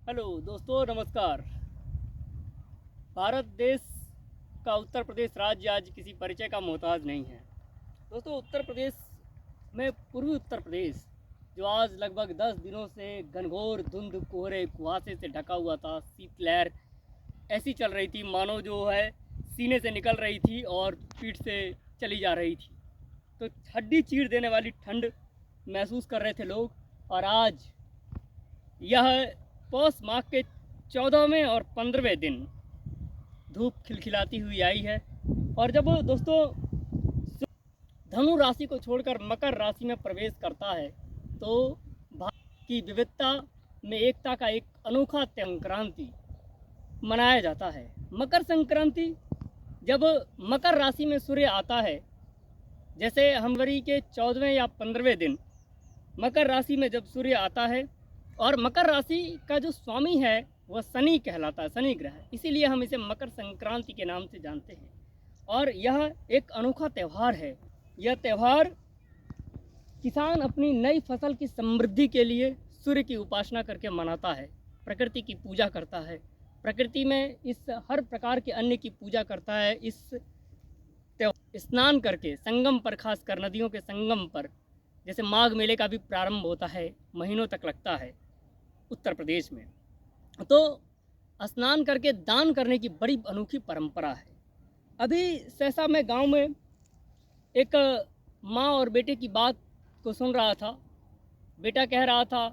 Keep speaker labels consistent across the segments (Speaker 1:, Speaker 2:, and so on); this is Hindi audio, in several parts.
Speaker 1: हेलो दोस्तों, नमस्कार। भारत देश का उत्तर प्रदेश राज्य आज किसी परिचय का मोहताज नहीं है। दोस्तों, उत्तर प्रदेश में पूर्वी उत्तर प्रदेश जो आज लगभग 10 दिनों से घनघोर धुंध कोहरे कुहासे से ढका हुआ था, शीतलहर ऐसी चल रही थी मानो जो है सीने से निकल रही थी और पीठ से चली जा रही थी। तो हड्डी चीर देने वाली ठंड महसूस कर रहे थे लोग। और आज यह पौष माह के 14वें और 15वें दिन धूप खिलखिलाती हुई आई है। और जब दोस्तों धनु राशि को छोड़कर मकर राशि में प्रवेश करता है तो भारत की विविधता में एकता का एक अनोखा संक्रांति मनाया जाता है। मकर संक्रांति जब मकर राशि में सूर्य आता है, जैसे जनवरी के 14वें या 15वें दिन मकर राशि में जब सूर्य आता है, और मकर राशि का जो स्वामी है वह शनि कहलाता है, शनि ग्रह, इसीलिए हम इसे मकर संक्रांति के नाम से जानते हैं। और यह एक अनोखा त्यौहार है। यह त्यौहार किसान अपनी नई फसल की समृद्धि के लिए सूर्य की उपासना करके मनाता है, प्रकृति की पूजा करता है, प्रकृति में इस हर प्रकार के अन्न की पूजा करता है। इस स्नान करके संगम पर, खासकर नदियों के संगम पर, जैसे माघ मेले का भी प्रारंभ होता है, महीनों तक लगता है उत्तर प्रदेश में, तो स्नान करके दान करने की बड़ी अनोखी परंपरा है। अभी सहसा में गांव में एक माँ और बेटे की बात को सुन रहा था। बेटा कह रहा था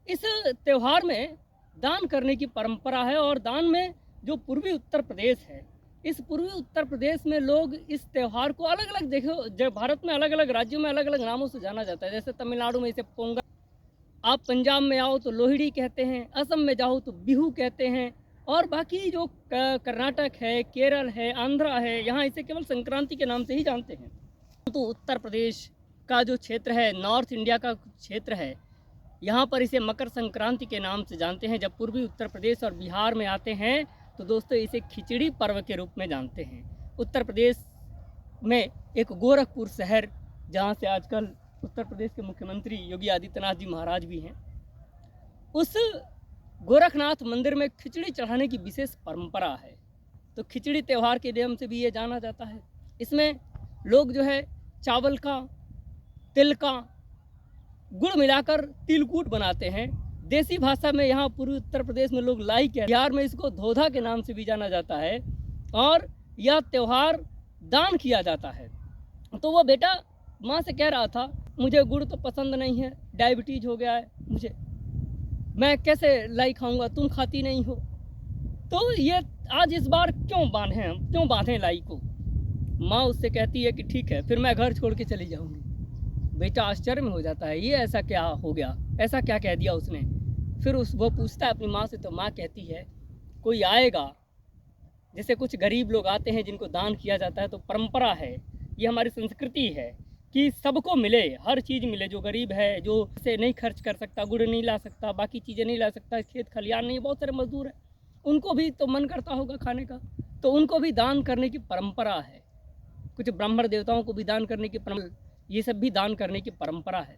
Speaker 1: इस त्यौहार में दान करने की परंपरा है, और दान में जो पूर्वी उत्तर प्रदेश है, इस पूर्वी उत्तर प्रदेश में लोग इस त्यौहार को अलग अलग, देखो जब भारत में अलग अलग राज्यों में अलग अलग नामों से जाना जाता है। जैसे तमिलनाडु में इसे पोंगल, आप पंजाब में आओ तो लोहड़ी कहते हैं, असम में जाओ तो बिहू कहते हैं, और बाकी जो कर्नाटक है, केरल है, आंध्रा है, यहाँ इसे केवल संक्रांति के नाम से ही जानते हैं। तो उत्तर प्रदेश का जो क्षेत्र है, नॉर्थ इंडिया का क्षेत्र है, यहाँ पर इसे मकर संक्रांति के नाम से जानते हैं। जब पूर्वी उत्तर प्रदेश और बिहार में आते हैं तो दोस्तों इसे खिचड़ी पर्व के रूप में जानते हैं। उत्तर प्रदेश में एक गोरखपुर शहर, जहाँ से आजकल उत्तर प्रदेश के मुख्यमंत्री योगी आदित्यनाथ जी महाराज भी हैं, उस गोरखनाथ मंदिर में खिचड़ी चढ़ाने की विशेष परंपरा है। तो खिचड़ी त्यौहार के नाम से भी ये जाना जाता है। इसमें लोग जो है चावल का, तिल का, गुड़ मिलाकर तिलकूट बनाते हैं। देसी भाषा में यहाँ पूर्वी उत्तर प्रदेश में लोग लाई कहते हैं, बिहार में इसको धोधा के नाम से भी जाना जाता है। और यह त्यौहार दान किया जाता है। तो वो बेटा माँ से कह रहा था मुझे गुड़ तो पसंद नहीं है, डायबिटीज हो गया है मुझे, मैं कैसे लाई खाऊंगा, तुम खाती नहीं हो, तो ये आज इस बार क्यों बांधें लाई को। माँ उससे कहती है कि ठीक है, फिर मैं घर छोड़ के चली जाऊंगी। बेटा आश्चर्य में हो जाता है, ये ऐसा क्या हो गया, ऐसा क्या कह दिया उसने। फिर वो पूछता है अपनी माँ से, तो माँ कहती है कोई आएगा, जैसे कुछ गरीब लोग आते हैं जिनको दान किया जाता है, तो परंपरा है, ये हमारी संस्कृति है कि सबको मिले, हर चीज़ मिले। जो गरीब है, जो से नहीं खर्च कर सकता, गुड़ नहीं ला सकता, बाकी चीज़ें नहीं ला सकता, खेत खलियान नहीं, बहुत सारे मजदूर हैं, उनको भी तो मन करता होगा खाने का, तो उनको भी दान करने की परंपरा है। कुछ ब्राह्मण देवताओं को भी दान करने की परंपरा, ये सब भी दान करने की परंपरा है।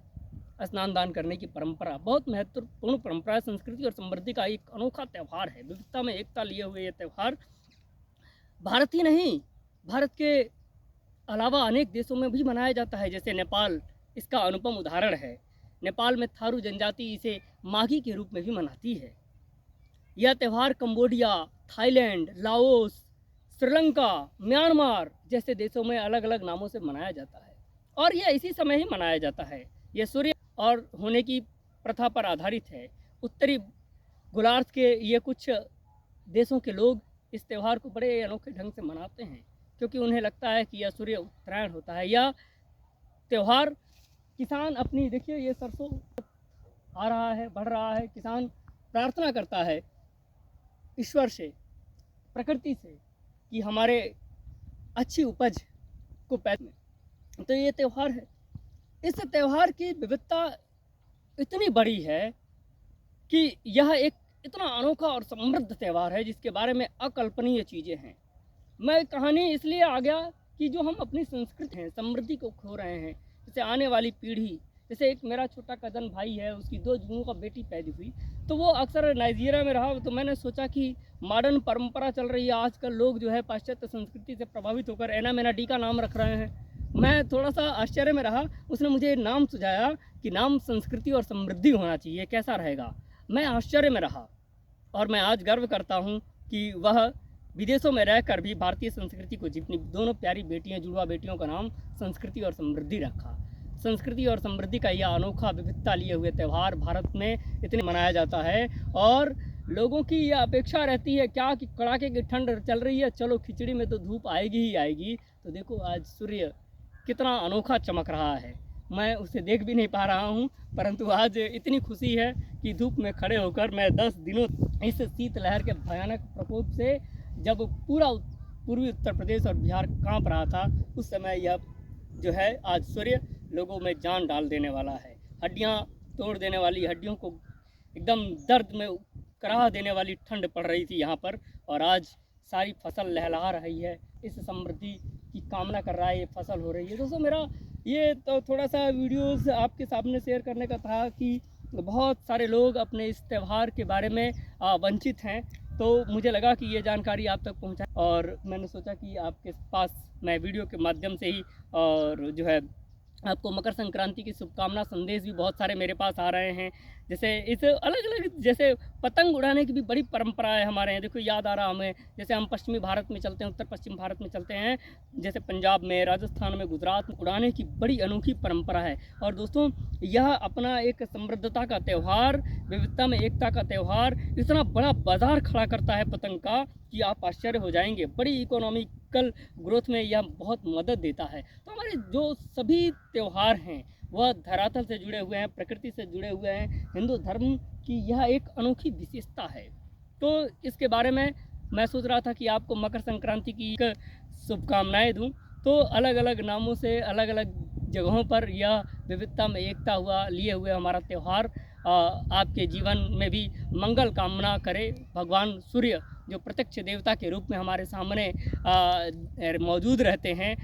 Speaker 1: स्नान दान करने की परंपरा बहुत महत्वपूर्ण परंपरा है। संस्कृति और समृद्धि का एक अनोखा त्यौहार है। विविधता में एकता लिए हुए ये त्यौहार भारत ही नहीं, भारत के अलावा अनेक देशों में भी मनाया जाता है। जैसे नेपाल इसका अनुपम उदाहरण है। नेपाल में थारू जनजाति इसे माघी के रूप में भी मनाती है। यह त्यौहार Cambodia, Thailand, Laos, Sri Lanka, Myanmar जैसे देशों में अलग अलग नामों से मनाया जाता है, और यह इसी समय ही मनाया जाता है। यह सूर्य और होने की प्रथा पर आधारित है। उत्तरी गोलार्ध के ये कुछ देशों के लोग इस त्यौहार को बड़े अनोखे ढंग से मनाते हैं, क्योंकि उन्हें लगता है कि यह सूर्य उत्तरायण होता है। यह त्यौहार किसान अपनी, देखिए ये सरसों आ रहा है, बढ़ रहा है, किसान प्रार्थना करता है ईश्वर से, प्रकृति से, कि हमारे अच्छी उपज को पैदा। तो ये त्यौहार है। इस त्यौहार की विविधता इतनी बड़ी है कि यह एक इतना अनोखा और समृद्ध त्यौहार है जिसके बारे में अकल्पनीय चीज़ें हैं। मैं कहानी इसलिए आ गया कि जो हम अपनी संस्कृति हैं, समृद्धि को खो रहे हैं, जैसे आने वाली पीढ़ी जैसे एक मेरा छोटा कज़न भाई है, उसकी 2 जुओं का बेटी पैदा हुई, तो वो अक्सर नाइजीरिया में रहा। तो मैंने सोचा कि मॉडर्न परंपरा चल रही है, आजकल लोग जो है पाश्चात्य संस्कृति से प्रभावित होकर एना मेना डी का नाम रख रहे हैं। मैं थोड़ा-सा आश्चर्य में रहा। उसने मुझे नाम सुझाया कि नाम संस्कृति और समृद्धि होना चाहिए, कैसा रहेगा? मैं आश्चर्य में रहा और मैं आज गर्व करता हूँ कि वह विदेशों में रहकर भी भारतीय संस्कृति को, जितनी दोनों प्यारी बेटियां, जुड़वा बेटियों का नाम संस्कृति और समृद्धि रखा। संस्कृति और समृद्धि का यह अनोखा विविधता लिए हुए त्यौहार भारत में इतने मनाया जाता है और लोगों की यह अपेक्षा रहती है क्या कि कड़ाके की ठंड चल रही है, चलो खिचड़ी में तो धूप आएगी ही आएगी। तो देखो आज सूर्य कितना अनोखा चमक रहा है, मैं उसे देख भी नहीं पा रहा हूँ, परंतु आज इतनी खुशी है कि धूप में खड़े होकर मैं 10 दिनों इस शीतलहर के भयानक प्रकोप से, जब पूरा पूर्वी उत्तर प्रदेश और बिहार कांप रहा था, उस समय यह जो है आज सूर्य लोगों में जान डाल देने वाला है। हड्डियां तोड़ देने वाली, हड्डियों को एकदम दर्द में कराह देने वाली ठंड पड़ रही थी यहाँ पर, और आज सारी फसल लहलहा रही है, इस समृद्धि की कामना कर रहा है, ये फसल हो रही है। दोस्तों मेरा ये तो थोड़ा सा वीडियोस आपके सामने शेयर करने का था कि बहुत सारे लोग अपने इस त्यौहार के बारे में वंचित हैं, तो मुझे लगा कि ये जानकारी आप तक पहुंचाए और मैंने सोचा कि आपके पास मैं वीडियो के माध्यम से ही और जो है आपको मकर संक्रांति की शुभकामना संदेश भी बहुत सारे मेरे पास आ रहे हैं। जैसे इस अलग अलग, जैसे पतंग उड़ाने की भी बड़ी परंपरा है हमारे यहाँ। देखो याद आ रहा हमें, जैसे हम पश्चिमी भारत में चलते हैं, उत्तर पश्चिम भारत में चलते हैं, जैसे पंजाब में, राजस्थान में, गुजरात में उड़ाने की बड़ी अनोखी परंपरा है। और दोस्तों यह अपना एक समृद्धता का त्यौहार, विविधता में एकता का त्यौहार इतना बड़ा बाजार खड़ा करता है पतंग का कि आप आश्चर्य हो जाएंगे। बड़ी इकोनॉमिकल ग्रोथ में यह बहुत मदद देता है। तो हमारे जो सभी त्यौहार हैं वह धरातल से जुड़े हुए हैं, प्रकृति से जुड़े हुए हैं। हिंदू धर्म की यह एक अनोखी विशेषता है। तो इसके बारे में मैं सोच रहा था कि आपको मकर संक्रांति की शुभकामनाएं दूं। तो अलग अलग नामों से अलग अलग जगहों पर यह विविधता में एकता हुआ लिए हुए हमारा त्यौहार आपके जीवन में भी मंगल कामना करे। भगवान सूर्य जो प्रत्यक्ष देवता के रूप में हमारे सामने मौजूद रहते हैं,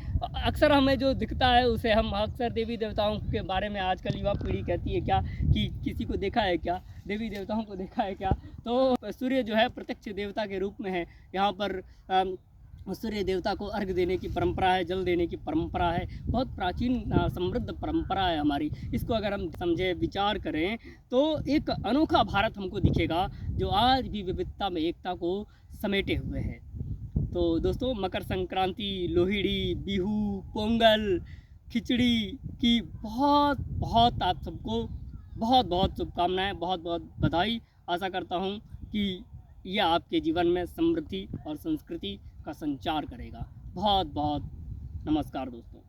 Speaker 1: अक्सर हमें जो दिखता है उसे हम अक्सर देवी देवताओं के बारे में आजकल युवा पीढ़ी कहती है क्या कि किसी को देखा है क्या, देवी देवताओं को देखा है क्या। तो सूर्य जो है प्रत्यक्ष देवता के रूप में है। यहाँ पर सूर्य देवता को अर्घ देने की परंपरा है, जल देने की परंपरा है, बहुत प्राचीन समृद्ध परंपरा है हमारी। इसको अगर हम समझे, विचार करें तो एक अनोखा भारत हमको दिखेगा जो आज भी विविधता में एकता को समेटे हुए है। तो दोस्तों मकर संक्रांति, लोहड़ी, बिहू, पोंगल, खिचड़ी की बहुत बहुत आप सबको बहुत बहुत शुभकामनाएं, बहुत बहुत बधाई। आशा करता हूँ कि यह आपके जीवन में समृद्धि और संस्कृति का संचार करेगा। बहुत बहुत नमस्कार दोस्तों।